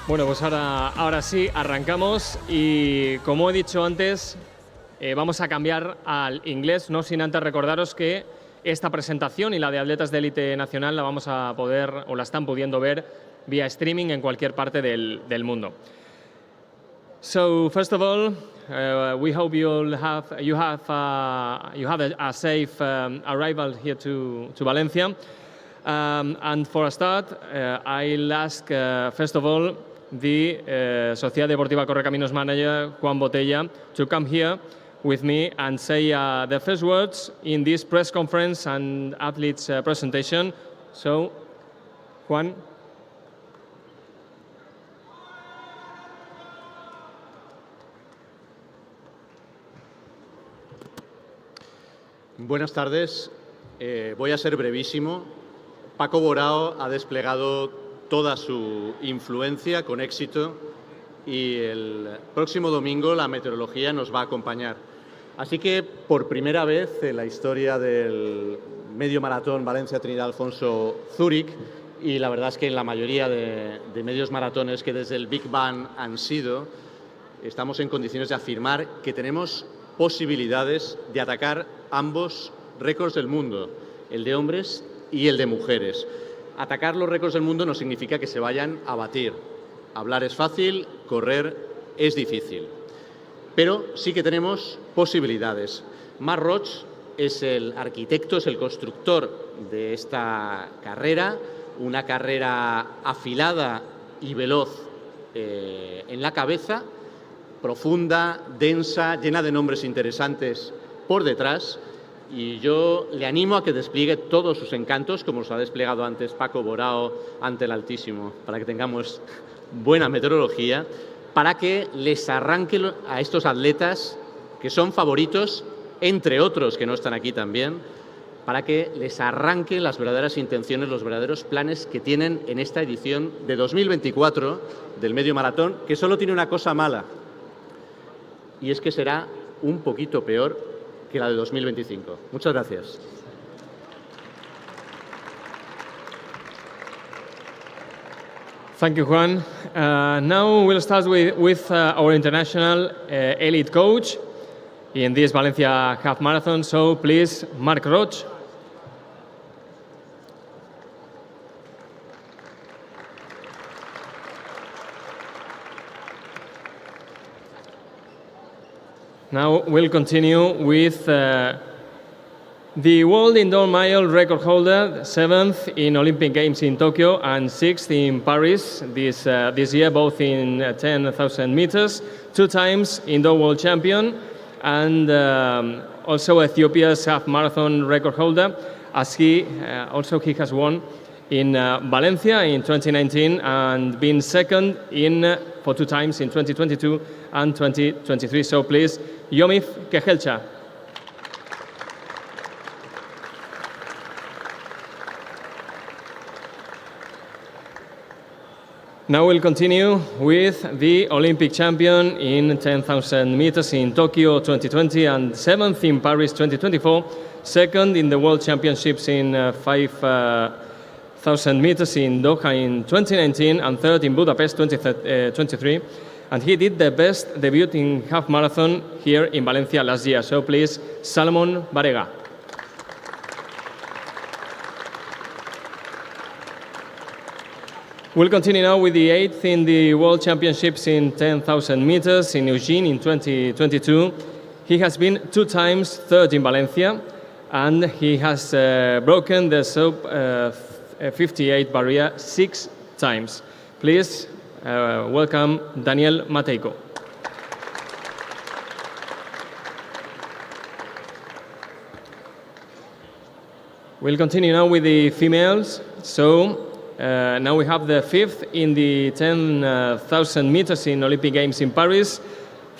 Bueno, pues ahora sí, arrancamos y como he dicho antes, vamos a cambiar al inglés, no sin antes recordaros que esta presentación y la de atletas de élite nacional la vamos a poder o la están pudiendo ver vía streaming en cualquier parte del mundo. So first of all, we hope you have a safe arrival here to Valencia. And for a start, I'll ask first of all the Sociedad Deportiva Correcaminos manager Juan Botella to come here with me and say the first words in this press conference and athletes presentation. So, Juan. Buenas tardes. Voy a ser brevísimo. Paco Borao ha desplegado toda su influencia con éxito y el próximo domingo la meteorología nos va a acompañar. Así que por primera vez en la historia del Medio Maratón Valencia Trinidad Alfonso Zúrich, y la verdad es que en la mayoría de medios maratones que desde el Big Bang han sido, estamos en condiciones de afirmar que tenemos posibilidades de atacar ambos récords del mundo, el de hombres y el de mujeres. Atacar los récords del mundo no significa que se vayan a batir. Hablar es fácil, correr es difícil. Pero sí que tenemos posibilidades. Marc Roig es el arquitecto, es el constructor de esta carrera, una carrera afilada y veloz en la cabeza, profunda, densa, llena de nombres interesantes por detrás. Y yo le animo a que despliegue todos sus encantos, como los ha desplegado antes Paco Borao ante el Altísimo, para que tengamos buena meteorología, para que les arranque a estos atletas que son favoritos, entre otros que no están aquí también, para que les arranque las verdaderas intenciones, los verdaderos planes que tienen en esta edición de 2024 del Medio Maratón, que solo tiene una cosa mala, y es que será un poquito peor que la de 2025. Muchas gracias. Thank you, Juan. Now we'll start with our international elite coach in this Valencia Half Marathon. So please, Marc Roig. Now we'll continue with the World Indoor Mile record holder, 7th in Olympic Games in Tokyo and 6th in Paris this year, both in 10,000 meters, 2 times indoor world champion, and also Ethiopia's half marathon record holder, as he has won in Valencia in 2019 and been second for 2 times in 2022 and 2023. So please, Yomif Kehelcha. Now we'll continue with the Olympic champion in 10,000 meters in Tokyo 2020 and 7th in Paris 2024, second in the World Championships in 5,000 meters in Doha in 2019 and third in Budapest 2023. And he did the best debut in half marathon here in Valencia last year. So please, Salomon Barega. We'll continue now with the 8th in the World Championships in 10,000 meters in Eugene in 2022. He has been 2 times third in Valencia, and he has broken the sub-58 barrier 6 times. Please welcome Daniel Matejko. We'll continue now with the females. So now we have the 5th in the 10,000 meters in Olympic Games in Paris,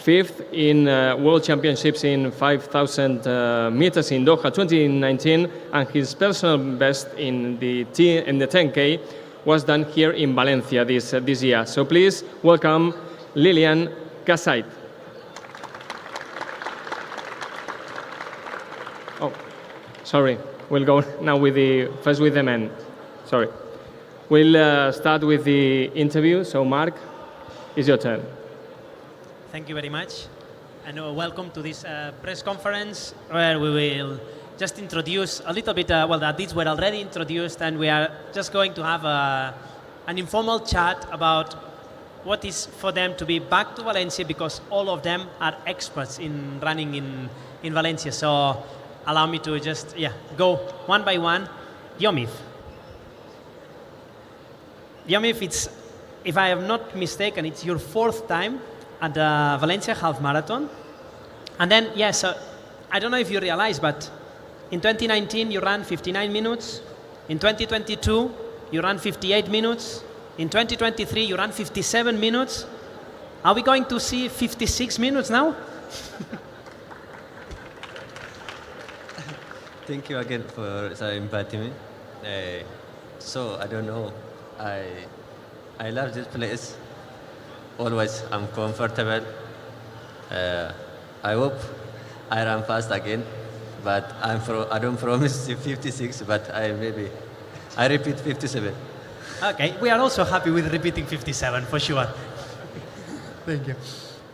5th in World Championships in 5,000 meters in Doha 2019, and his personal best in the 10K was done here in Valencia this year. So please welcome Lilian Kasait. Oh, sorry. We'll go now first with the men. Sorry. We'll start with the interview. So, Marc, It's your turn. Thank you very much. And welcome to this press conference where we will just introduce a little bit, well, the athletes were already introduced, and we are just going to have an informal chat about what is for them to be back to Valencia, because all of them are experts in running in Valencia. So allow me to just, go one by one. Yomif. Yomif, it's, if I am not mistaken, it's your 4th time at the Valencia Half Marathon. And then, so I don't know if you realize, but in 2019 you ran 59 minutes. In 2022 you ran 58 minutes. In 2023 you ran 57 minutes. Are we going to see 56 minutes now? Thank you again for inviting me. So I don't know. I love this place. Always I'm comfortable. I hope I run fast again, but I don't promise 56, but I repeat 57. Okay, we are also happy with repeating 57 for sure. Thank you.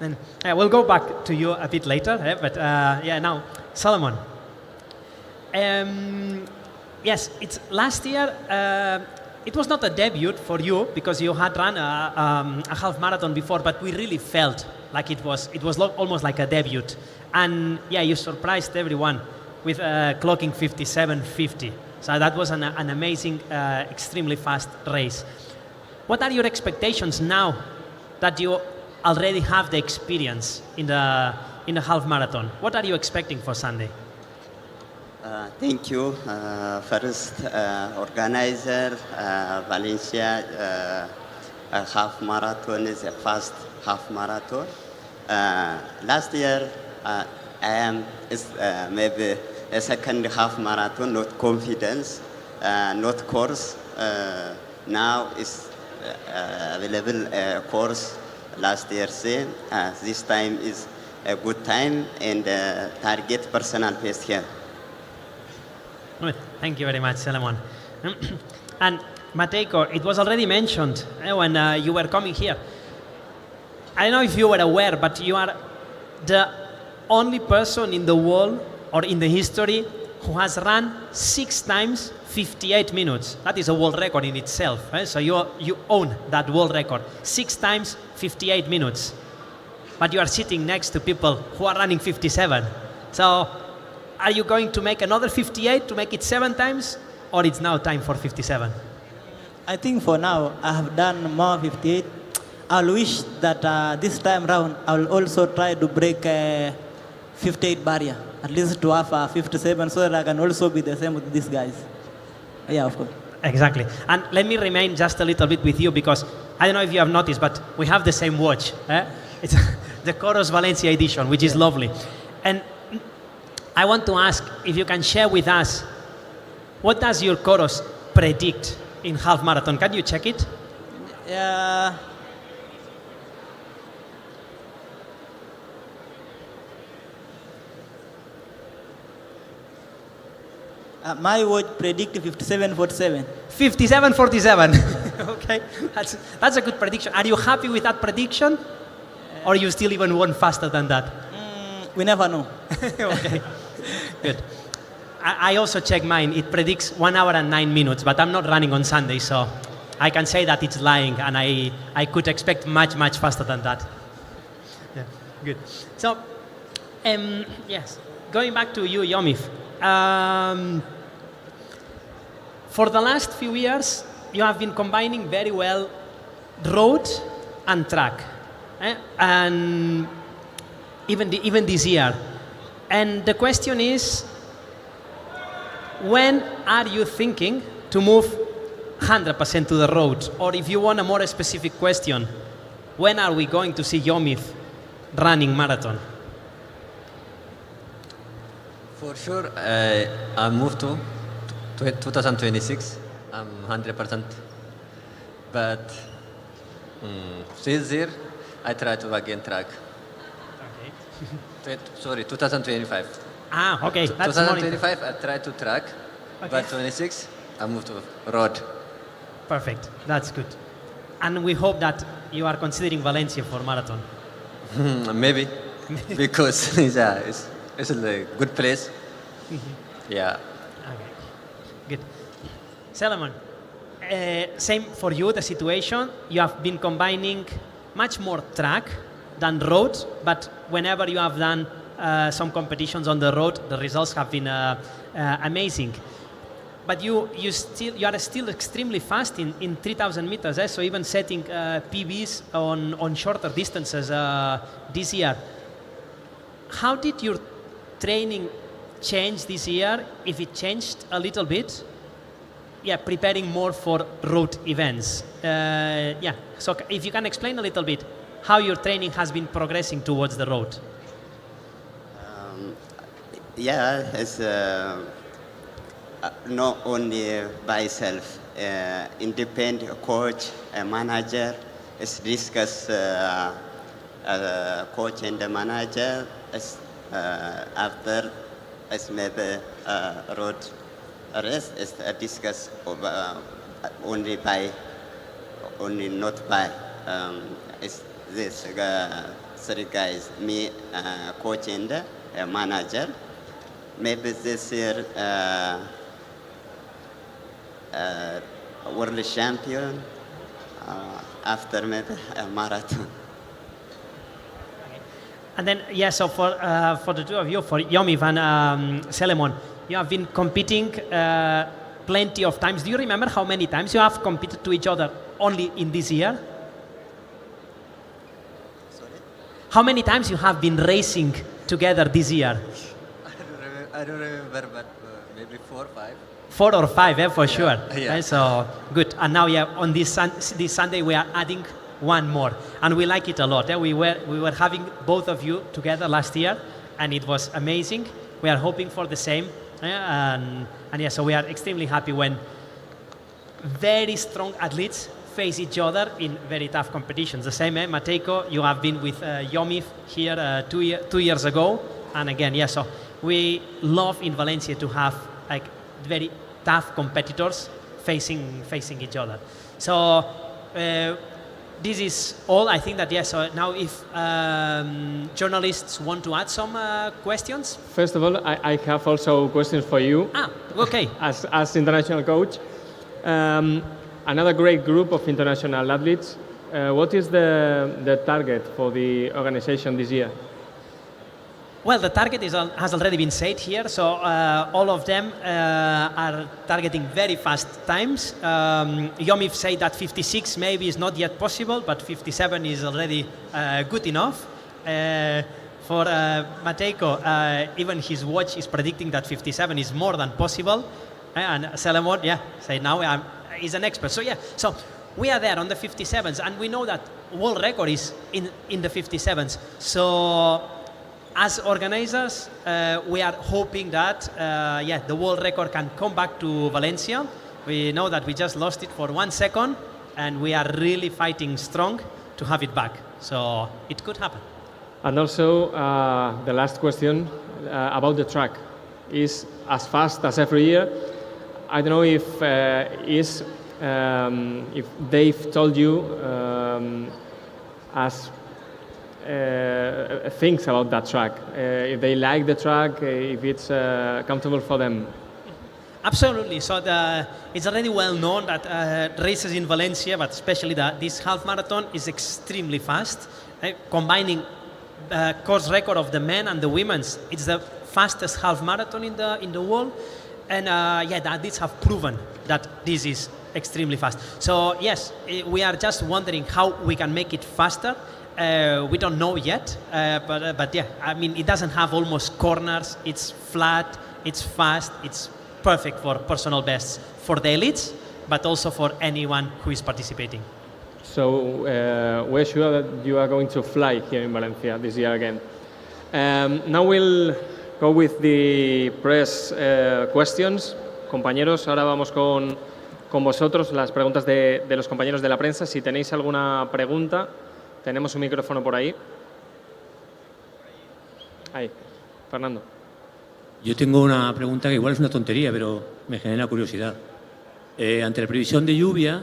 And we'll go back to you a bit later, but now Solomon. Yes, it's last year. It was not a debut for you because you had run a half marathon before, but we really felt like it was almost like a debut. And you surprised everyone with clocking 57:50. So that was an amazing, extremely fast race. What are your expectations now that you already have the experience in the half marathon? What are you expecting for Sunday? Thank you. First, organizer, Valencia Half Marathon is a fast half marathon. Last year, I am maybe a second half marathon, not confidence, not course. Now is available course. Last year same. This time is a good time and target personal best here. Good. Thank you very much, Solomon. And Matejko, it was already mentioned when you were coming here. I don't know if you were aware, but you are the only person in the world or in the history who has run 6 times 58 minutes. That is a world record in itself. So you own that world record. 6 times 58 minutes. But you are sitting next to people who are running 57. So are you going to make another 58 to make it 7 times? Or it's now time for 57? I think for now, I have done more 58. I'll wish that this time round, I'll also try to break 58 barrier, at least to have 57, so that I can also be the same with these guys. Yeah, of course. Exactly. And let me remain just a little bit with you, because I don't know if you have noticed, but we have the same watch. It's the Coros Valencia edition, which is lovely. And I want to ask if you can share with us, what does your Coros predict in half marathon? Can you check it? My watch predict 57:47. 57:47. Okay, that's a good prediction. Are you happy with that prediction? Or you still even want faster than that? We never know. Okay, good. I also checked mine. It predicts 1 hour and 9 minutes, but I'm not running on Sunday, so I can say that it's lying, and I could expect much, much faster than that. Yeah, good. So, yes, going back to you, Yomif. For the last few years, you have been combining very well road and track, and even this year. And the question is, when are you thinking to move 100% to the road? Or if you want a more specific question, when are we going to see Yomif running marathon? For sure, I moved to 2026. I'm 100%. But this year, I try to again track. Okay. Sorry, 2025. Okay. That's 2025, I try to track. Okay. But 26, I moved to road. Perfect. That's good. and we hope that you are considering Valencia for marathon. Maybe, because it's a good place. Yeah. Okay, good. Solomon, same for you, the situation. You have been combining much more track than road, but whenever you have done some competitions on the road, the results have been amazing. But you are still extremely fast in 3,000 meters, so even setting PBs on shorter distances this year. How did your training change this year, if it changed a little bit? Yeah, preparing more for road events. Yeah, so if you can explain a little bit how your training has been progressing towards the road. Yeah, it's not only by itself. Independent coach, a manager, it's discuss coach and the manager. After it's maybe road race is discussed only not by. It's this three guys, me, coach and manager. Maybe this year world champion after maybe a marathon. And then, yeah, so for the two of you, for Yomif and Solomon, you have been competing plenty of times. Do you remember how many times you have competed to each other only in this year? Sorry? How many times you have been racing together this year? I don't remember, but maybe 4 or 5. 4 or 5, for sure. Yeah. So good. And now, yeah, on this Sunday we are adding one more, and we like it a lot. We were having both of you together last year, and it was amazing. We are hoping for the same, and yeah, so we are extremely happy when very strong athletes face each other in very tough competitions. The same, Matejko, you have been with Yomif here 2 years ago, and again, yeah, so we love in Valencia to have like very tough competitors facing each other. So this is all. I think that, yes, so now if journalists want to add some questions. First of all, I have also questions for you. Okay. As international coach. Another great group of international athletes. What is the target for the organization this year? Well, the target has already been said here, so all of them are targeting very fast times. Yomif said that 56 maybe is not yet possible, but 57 is already good enough. For Matejko, even his watch is predicting that 57 is more than possible. And Solomon, yeah, say now he's an expert. So yeah, so we are there on the 57s, and we know that world record is in the 57s. So as organizers, we are hoping that the world record can come back to Valencia. We know that we just lost it for 1 second, and we are really fighting strong to have it back. So it could happen. And also, the last question about the track is as fast as every year. I don't know if they've told you things about that track, if they like the track, if it's comfortable for them. Absolutely. So it's already well known that races in Valencia, but especially this half marathon, is extremely fast. Combining course record of the men and the women's, it's the fastest half marathon in the world. And the athletes have proven that this is extremely fast. So yes, we are just wondering how we can make it faster. We don't know yet, but yeah, I mean, it doesn't have almost corners. It's flat, it's fast, it's perfect for personal bests for the elites, but also for anyone who is participating. So we're sure that you are going to fly here in Valencia this year again. Now we'll go with the press questions. Compañeros, ahora vamos con vosotros, las preguntas de los compañeros de la prensa. Si tenéis alguna pregunta, tenemos un micrófono por ahí. Ahí, Fernando. Yo tengo una pregunta que igual es una tontería, pero me genera curiosidad. Ante la previsión de lluvia,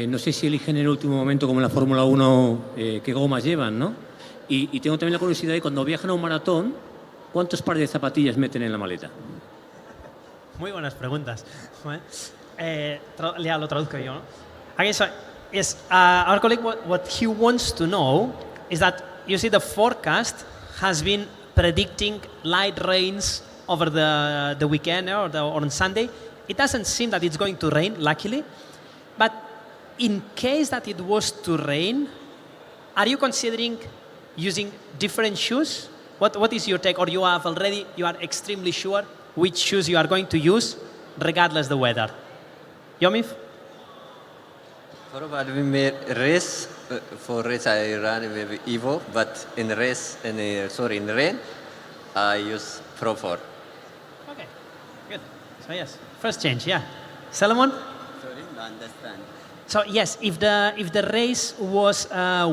no sé si eligen en el último momento, como en la Fórmula 1, qué gomas llevan, ¿no? Y tengo también la curiosidad de cuando viajan a un maratón, ¿cuántos pares de zapatillas meten en la maleta? Muy buenas preguntas. Ya lo traduzco yo, ¿no? Okay, so yes, our colleague, what he wants to know is that, you see, the forecast has been predicting light rains over the weekend or on Sunday. It doesn't seem that it's going to rain, luckily. But in case that it was to rain, are you considering using different shoes? What is your take? Or you are extremely sure which shoes you are going to use, regardless the weather? Yomif? Probably may race, for race I run maybe Evo, but in rain, I use Pro 4. Okay, good. So yes, first change, yeah. Solomon? Sorry, no understand. So yes, if the race was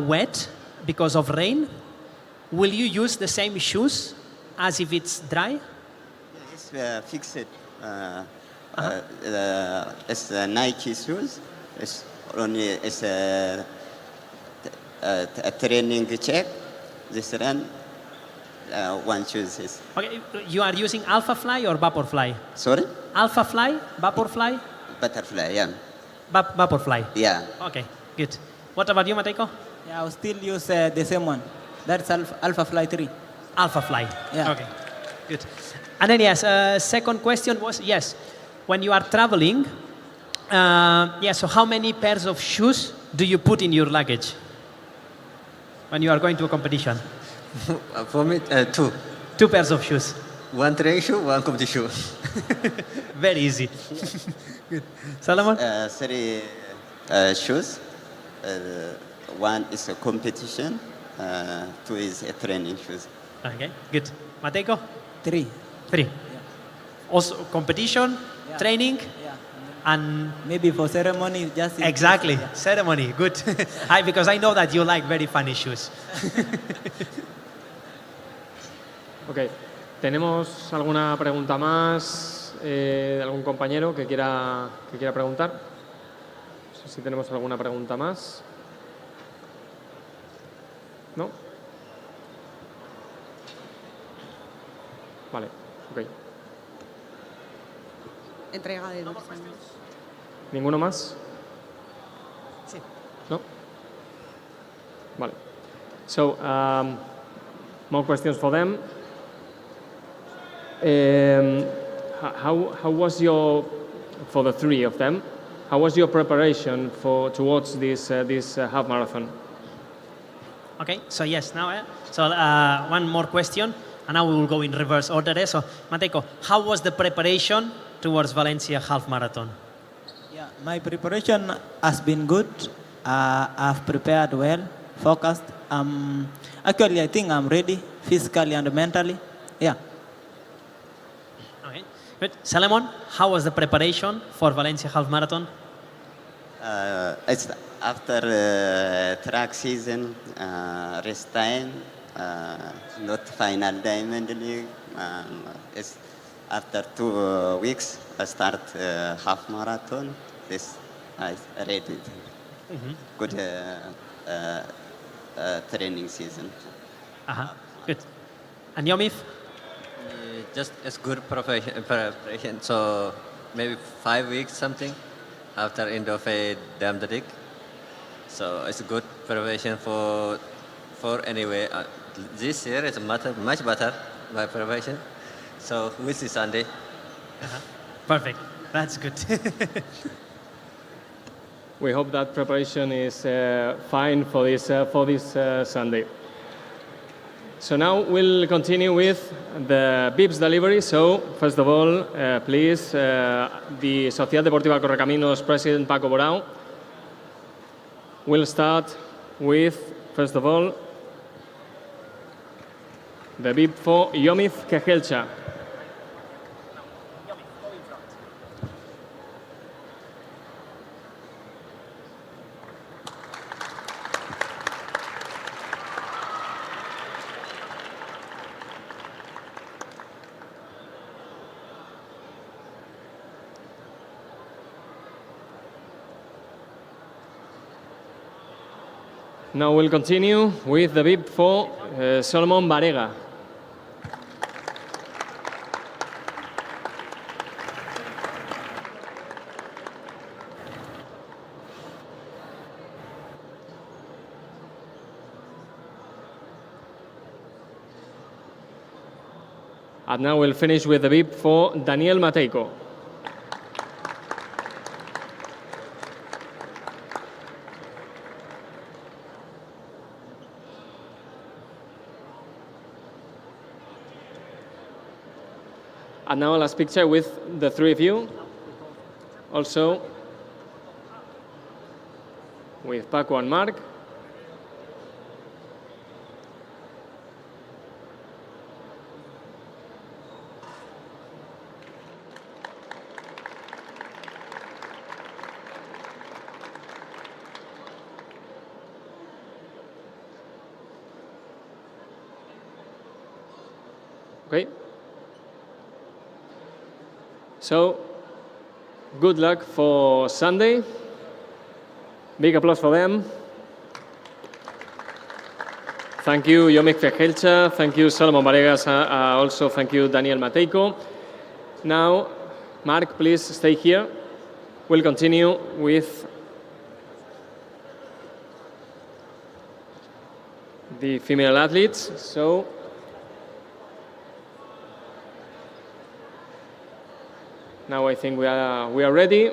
wet because of rain, will you use the same shoes as if it's dry? It's fixed. It's Nike shoes. It's a training check. This run, one shoes is. Okay, you are using Alpha Fly or Vapor Fly? Sorry? Alpha Fly, Vapor Fly, Butterfly, yeah. Vapor Fly. Yeah. Okay, good. What about you, Mateko? Yeah, I'll still use the same one. That's Alpha Fly 3. Alpha Fly. Yeah. Okay, good. And then yes, second question was, yes, when you are traveling, so how many pairs of shoes do you put in your luggage when you are going to a competition? For me, 2. 2 pairs of shoes. One training shoe, one competition shoe. Very easy. Good. Solomon? 3 shoes. One is a competition. 2 is a training shoes. Okay, good. Mateko? 3. 3. Also competition, Yeah. training, Yeah. and Maybe for ceremony, just exactly, Yeah. ceremony. Good. Because I know that you like very funny shoes. Ok, ¿tenemos alguna pregunta más de algún compañero que quiera preguntar? No sé si tenemos alguna pregunta más. ¿No? Vale, ok. Entrega de dorsales. ¿Ninguno más? Sí. No? Vale. So, more questions for them. How was for the 3 of them, how was your preparation towards this half marathon? Okay, so yes, now, one more question, and now we will go in reverse order. So, Mateko, how was the preparation towards Valencia Half Marathon? Yeah, my preparation has been good. I've prepared well, focused. Actually, I think I'm ready physically and mentally. Yeah. Okay, good. Solomon, how was the preparation for Valencia Half Marathon? It's after track season, rest time, not final diamond league. It's after 2 weeks, I start half marathon. This I ready. Good training season. Good. And Yomif? Just as good preparation. So maybe 5 weeks something after end of a dam the dig. So it's a good preparation for anyway. This year is much better my preparation. So we'll see Sunday. Perfect. That's good. We hope that preparation is fine for this Sunday. So now we'll continue with the VIPs delivery. So first of all, please, the Sociedad Deportiva Correcaminos President Paco Borao will start with, first of all, the VIP for Yomif Kejelcha. Now we'll continue with the bib for Solomon Barega. And now we'll finish with the bib for Daniel Matejko. And now last picture with the three of you. Also with Paco and Mark. Okay. So, good luck for Sunday. Big applause for them. Thank you, Jomik Fejelcha. Thank you, Solomon Baregas. Also, thank you, Daniel Matejko. Now, Mark, please stay here. We'll continue with the female athletes. So, now I think we are ready.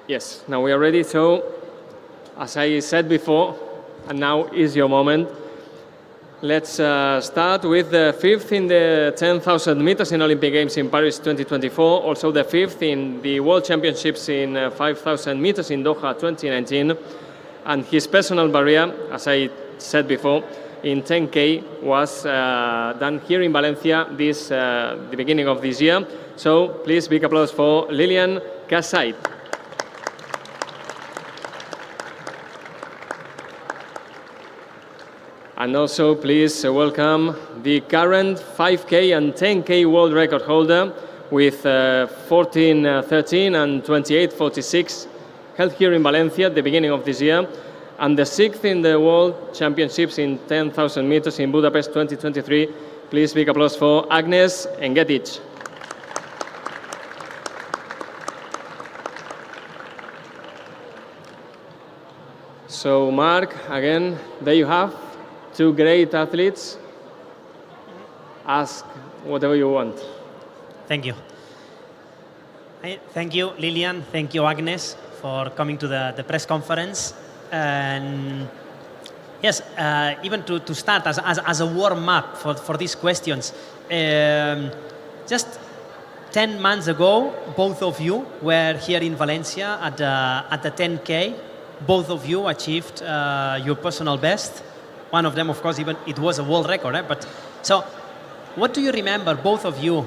Yes, now we are ready. So, as I said before, and now is your moment. Let's start with the fifth in the 10,000 meters in Olympic Games in Paris 2024. Also the fifth in the World Championships in 5,000 meters in Doha 2019. And his personal barrier, as I said before, in 10K was done here in Valencia the beginning of this year. So please, big applause for Lilian Kasait. And also, please welcome the current 5K and 10K world record holder with 14:13 and 28:46 held here in Valencia at the beginning of this year, and the sixth in the World Championships in 10,000 meters in Budapest 2023. Please, big applause for Agnes Engetic. So, Mark, again, there you have two great athletes. Ask whatever you want. Thank you. Thank you, Lilian. Thank you, Agnes, for coming to the press conference. And yes, even to start as a warm-up for these questions, just 10 months ago, both of you were here in Valencia at the 10K. Both of you achieved your personal best. One of them, of course, even it was a world record. But so, what do you remember, both of you,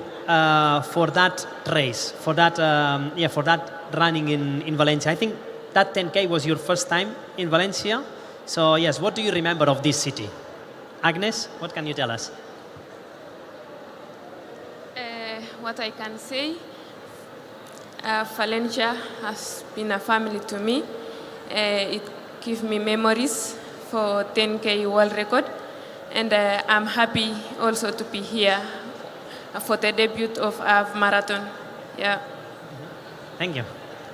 for that race, for that running in Valencia? I think that 10K was your first time in Valencia. So yes, what do you remember of this city? Agnes, what can you tell us? What I can say, Valencia has been a family to me. It gives me memories for 10K world record, and I'm happy also to be here for the debut of Half Marathon. Yeah. Thank you.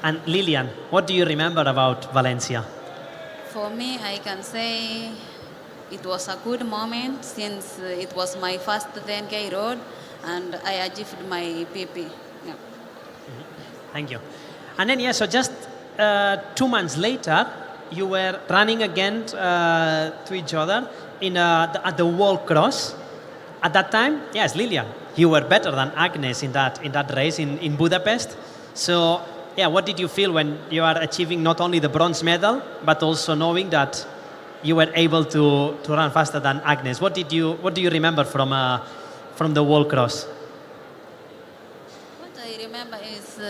And Lilian, what do you remember about Valencia? For me, I can say it was a good moment since it was my first 10K road and I achieved my PP. Yeah. Thank you. And then, so just 2 months later, you were running again to each other at the World Cross. At that time, yes, Lilian, you were better than Agnes in that race in Budapest. So, yeah, what did you feel when you are achieving not only the bronze medal, but also knowing that you were able to run faster than Agnes? What do you remember from the World Cross? What I remember is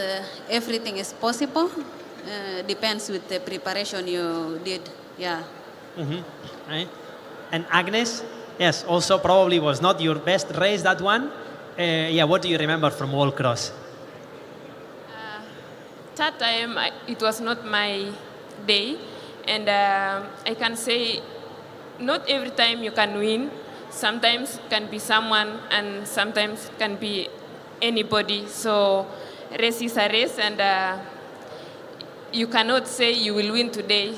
everything is possible. Depends with the preparation you did. Yeah. Mm-hmm. Right. And Agnes, yes, also probably was not your best race, that one. What do you remember from World Cross? That time, it was not my day, And I can say not every time you can win. Sometimes it can be someone and sometimes it can be anybody. So race is a race, and you cannot say you will win today.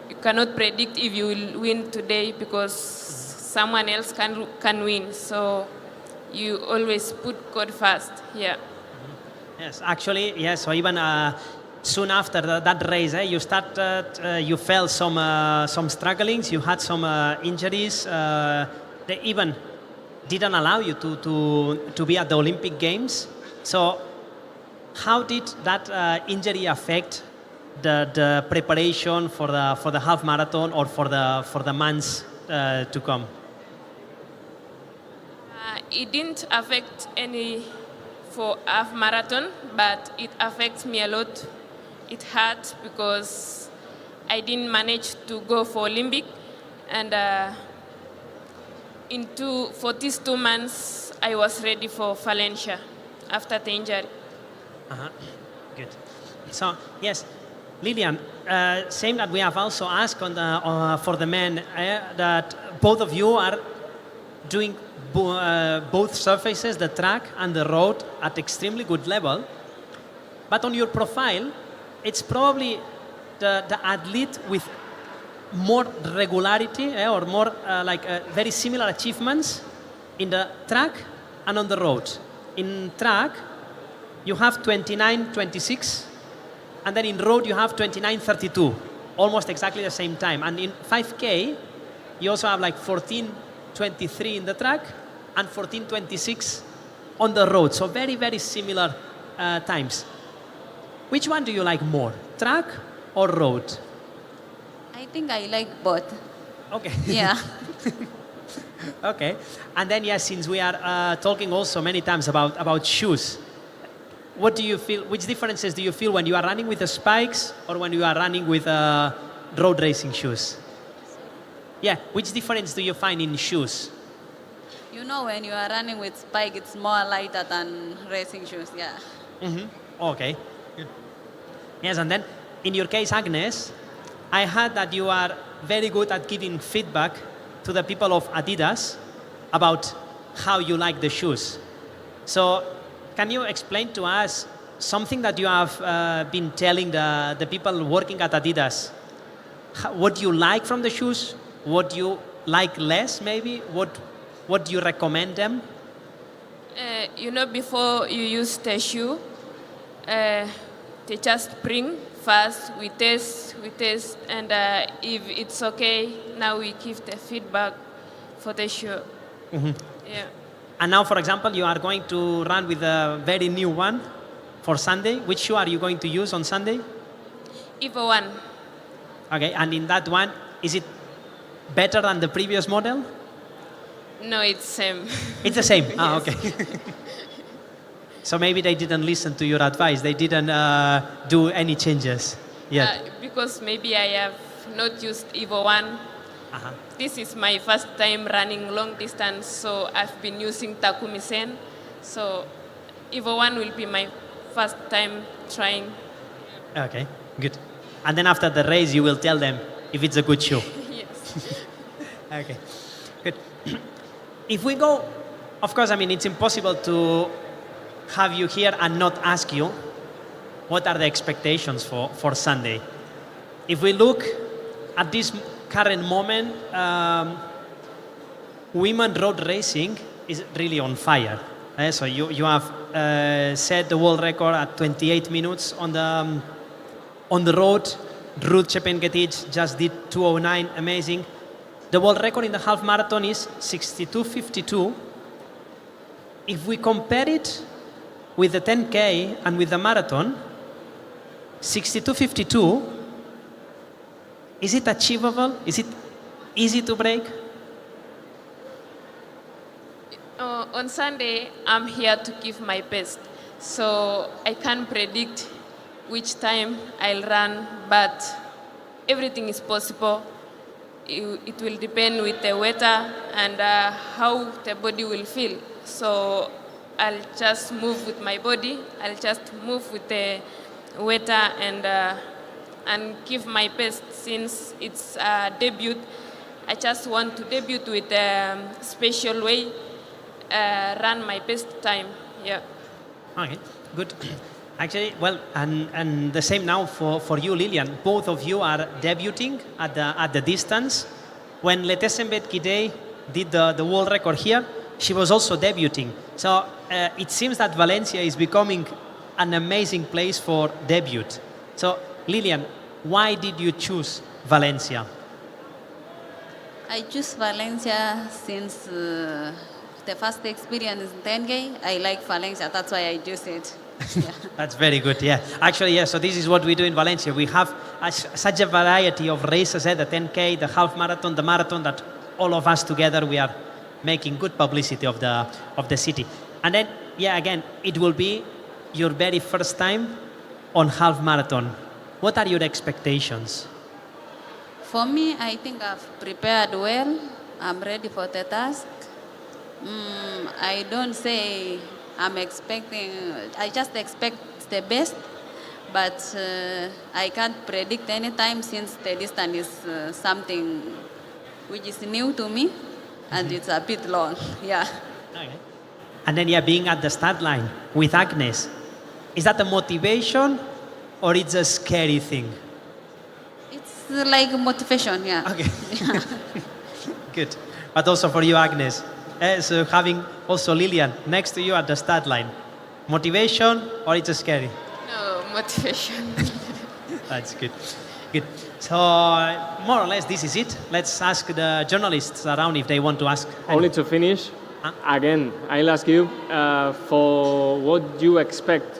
You cannot predict if you will win today because someone else can win. So you always put God first. Yeah. Yes, actually, yes. So even soon after that race, you started, you felt some strugglings. You had some injuries. They even didn't allow you to be at the Olympic Games. So how did that injury affect the preparation for the half marathon or for the months to come? It didn't affect any for half marathon, but it affects me a lot. It hurt because I didn't manage to go for Olympic, and for these 2 months I was ready for Valencia after the injury. Good. So yes, Lilian, same that we have also asked for the men that both of you are doing both surfaces, the track and the road, at extremely good level. But on your profile, it's probably the athlete with more regularity or more very similar achievements in the track and on the road. In track, you have 29:26, and then in road you have 29:32, almost exactly the same time. And in 5K, you also have like 14:23 in the track and 14:26 on the road. So very, very similar times. Which one do you like more, track or road? I think I like both. Okay. Yeah. Okay. And then, yes, since we are talking also many times about shoes, what do you feel, which differences do you feel when you are running with the spikes or when you are running with road racing shoes? Yeah, which difference do you find in shoes? You know, when you are running with spike, it's more lighter than racing shoes. Yeah. Okay. Yes, and then in your case, Agnes, I heard that you are very good at giving feedback to the people of Adidas about how you like the shoes. So can you explain to us something that you have been telling the people working at Adidas? What you like from the shoes? What you like less, maybe? What do you recommend them? Before you use the shoe, they just bring first, we test, and if it's okay, now we give the feedback for the shoe. Yeah. And now, for example, you are going to run with a very new one for Sunday. Which shoe are you going to use on Sunday? Evo 1. Okay, and in that one, is it better than the previous model? No, it's same. It's the same? Yes. Okay. So maybe they didn't listen to your advice. They didn't do any changes yet. Because maybe I have not used Evo 1. This is my first time running long distance, so I've been using Takumi Sen. So Evo 1 will be my first time trying. Okay, good. And then after the race, you will tell them if it's a good shoe. Yes. Okay, good. If we go, of course, I mean, it's impossible to have you here and not ask you what are the expectations for Sunday. If we look at this current moment, women road racing is really on fire. So you have set the world record at 28 minutes on the road. Ruth Chepngetich just did 2:09, amazing. The world record in the half marathon is 62:52. If we compare it with the 10K and with the marathon, 62:52, is it achievable? Is it easy to break? On Sunday, I'm here to give my best. So I can't predict which time I'll run, but everything is possible. It will depend with the weather and how the body will feel. So I'll just move with my body. I'll just move with the weather, and and give my best since it's a debut. I just want to debut with a special way, run my best time. Yeah. Okay, good. Actually, well, and the same now for you, Lilian. Both of you are debuting at the distance. When Letesembet Kidei did the world record here, she was also debuting. So it seems that Valencia is becoming an amazing place for debut. So Lilian, why did you choose Valencia? I choose Valencia since the first experience in 10K. I like Valencia, that's why I choose it. Yeah. That's very good, yeah. Actually, yeah, so this is what we do in Valencia. We have such a variety of races, the 10K, the half marathon, the marathon, that all of us together, we are making good publicity of the city. And then, yeah, again, it will be your very first time on half marathon. What are your expectations? For me, I think I've prepared well. I'm ready for the task. I don't say I'm expecting, I just expect the best, but I can't predict any time since the distance is something which is new to me and it's a bit long, yeah. Okay. And then, yeah, being at the start line with Agnes, is that a motivation or it's a scary thing? It's like motivation, yeah. Okay. Good. But also for you, Agnes, so having also Lilian next to you at the start line, motivation or it's scary? No, motivation. That's good. Good. So more or less this is it. Let's ask the journalists around if they want to ask. Only to finish, again, I'll ask you for what you expect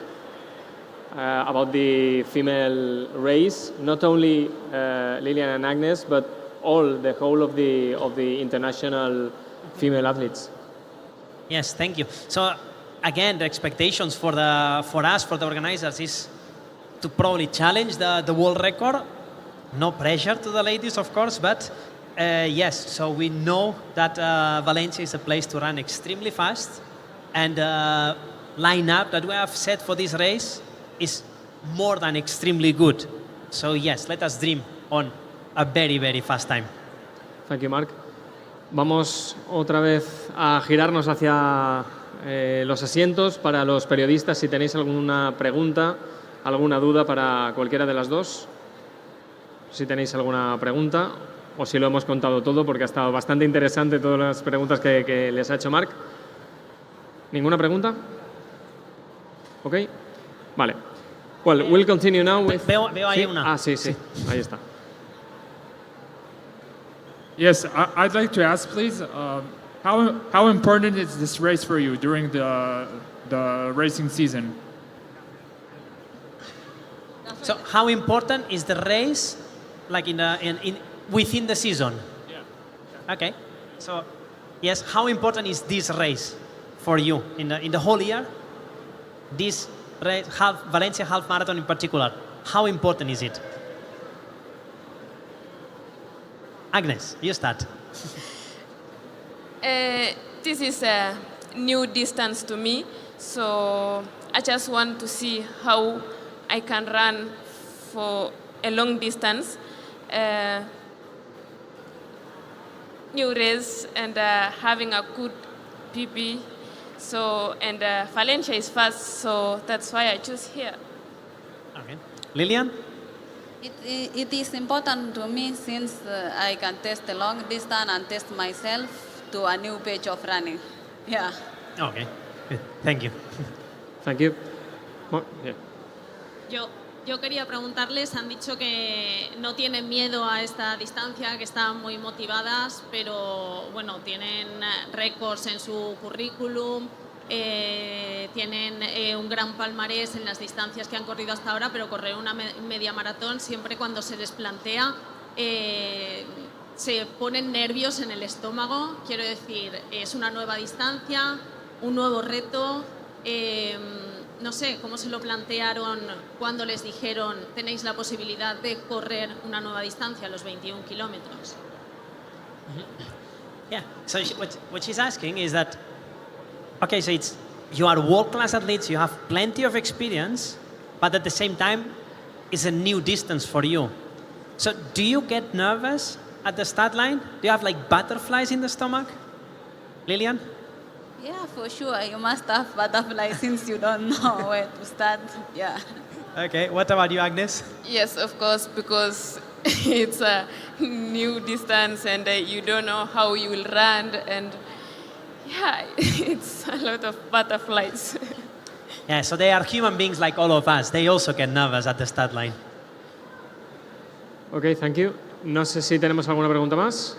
about the female race, not only Lilian and Agnes, but the whole of the international female athletes. Yes, thank you. So again, the expectations for us, for the organizers, is to probably challenge the world record. No pressure to the ladies, of course, but yes. So we know that Valencia is a place to run extremely fast, and lineup that we have set for this race is more than extremely good. So yes, let us dream on a very, very fast time. Thank you, Mark. Vamos otra vez a girarnos hacia los asientos para los periodistas. Si tenéis alguna pregunta, alguna duda para cualquiera de las dos. Si tenéis alguna pregunta o si lo hemos contado todo, porque ha estado bastante interesante todas las preguntas que les ha hecho Mark. ¿Ninguna pregunta? ¿Ok? Vale. Well, we'll continue now with... Veo ahí ¿Sí? una. Sí. Ahí está. Yes, I'd like to ask, please, how important is this race for you during the racing season? So how important is the race, like within the season? Yeah. Okay. So yes, how important is this race for you in the whole year? This race, Valencia Half Marathon in particular, how important is it? Agnes, you start. This is a new distance to me, so I just want to see how I can run for a long distance. New race and having a good PB. So, and Valencia is fast, so that's why I choose here. Okay. Lilian? It is important to me since I can test the long distance and test myself to a new page of running. Yeah. Okay. Good. Thank you. Thank you. Yeah. Yo quería preguntarles, han dicho que no tienen miedo a esta distancia, que están muy motivadas, pero bueno, tienen récords en su currículum, tienen un gran palmarés en las distancias que han corrido hasta ahora, pero correr una media maratón siempre cuando se les plantea se ponen nervios en el estómago. Quiero decir, es una nueva distancia, un nuevo reto. No sé, ¿cómo se lo plantearon cuando les dijeron tenéis la posibilidad de correr una nueva distancia, los 21 kilómetros? Yeah, so what she's asking is that, okay, so you are world-class athletes, you have plenty of experience, but at the same time, is a new distance for you. So do you get nervous at the start line? Do you have like butterflies in the stomach? Lilian? Yeah, for sure. You must have butterflies since you don't know where to start. Yeah. Okay, what about you, Agnes? Yes, of course, because it's a new distance and you don't know how you will run, and yeah, it's a lot of butterflies. Yeah, so they are human beings like all of us. They also get nervous at the start line. Ok, thank you. No sé si tenemos alguna pregunta más.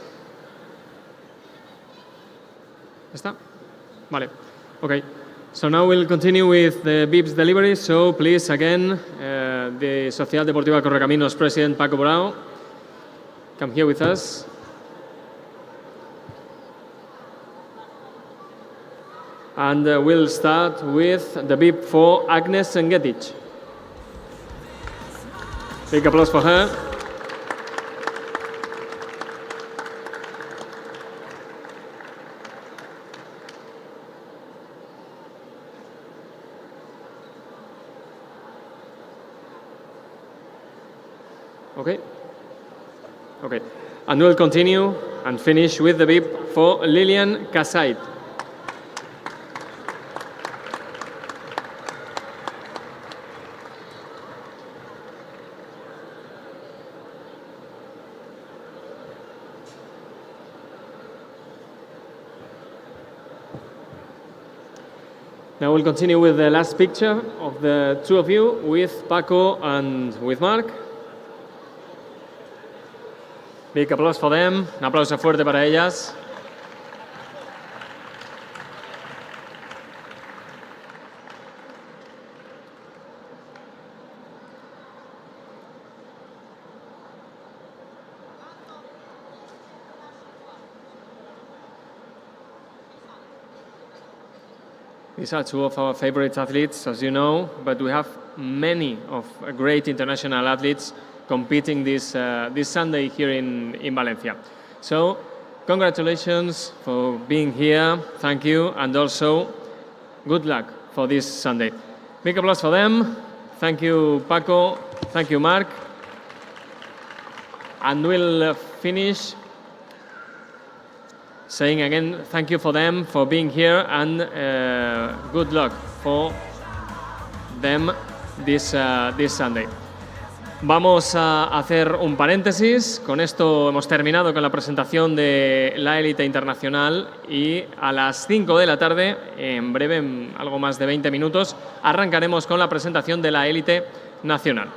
¿Está? Vale. Ok. So now we'll continue with the VIP's delivery. So please, again, the Sociedad Deportiva Correcaminos President Paco Borao, come here with us. And we'll start with the VIP for Agnes Engetic. Big applause for her. Okay. Okay. And we'll continue and finish with the VIP for Lilian Kasait. Now we'll continue with the last picture of the two of you with Paco and with Marc. Big applause for them. Un aplauso fuerte para ellas. These are two of our favorite athletes, as you know, but we have many of great international athletes competing this Sunday here in Valencia. So, congratulations for being here. Thank you, and also good luck for this Sunday. Big applause for them. Thank you, Paco. Thank you, Marc. And we'll finish saying again, thank you for them for being here, and good luck for them this Sunday. Vamos a hacer un paréntesis. Con esto hemos terminado con la presentación de la élite internacional y a las 5 de la tarde, en breve, en algo más de 20 minutos, arrancaremos con la presentación de la élite nacional.